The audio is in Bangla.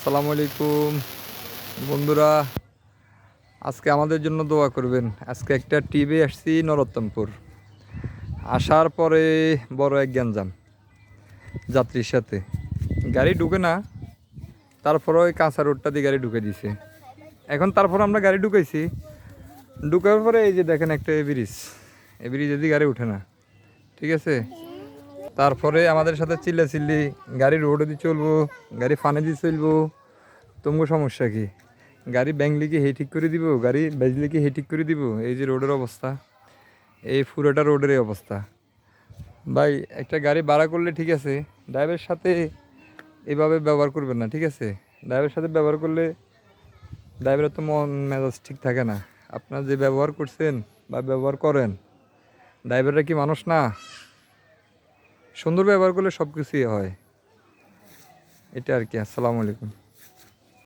আসসালামু আলাইকুম বন্ধুরা, আজকে আমাদের জন্য দোয়া করবেন। আজকে একটা ট্রিপে আসছি নরোত্তমপুর। আসার পরে বড় এক গ্যাঞ্জাম যাত্রীর সাথে, গাড়ি ঢুকে না, তারপরে ওই কাঁচা রোডটা দিয়ে গাড়ি ঢুকে দিছে। এখন তারপর আমরা গাড়ি ঢুকাইছি, ঢুকার পরে এই যে দেখেন একটা ব্রিজ, এই ব্রিজে দিয়ে গাড়ি উঠে না, ঠিক আছে। তারপরে আমাদের সাথে চিল্লি গাড়ি রোডে দিয়ে চলবো, গাড়ি ফানে দিয়ে চলবো, তোমার সমস্যা কি? গাড়ি ব্যাংলে কি হে ঠিক করে দিব, গাড়ি বেজলে কি হে ঠিক করে দিব? এই যে রোডের অবস্থা, এই পুরোটা রোডের এই অবস্থা। ভাই একটা গাড়ি ভাড়া করলে ঠিক আছে, ড্রাইভারের সাথে এভাবে ব্যবহার করবেন না, ঠিক আছে। ড্রাইভারের সাথে ব্যবহার করলে ড্রাইভারের তো মন মেজাজ ঠিক থাকে না। আপনার যে ব্যবহার করছেন বা ব্যবহার করেন, ড্রাইভাররা কি মানুষ না? সুন্দর ব্যবহার করলে সব কিছুই হয়, এটা আর কি। আসসালামু আলাইকুম।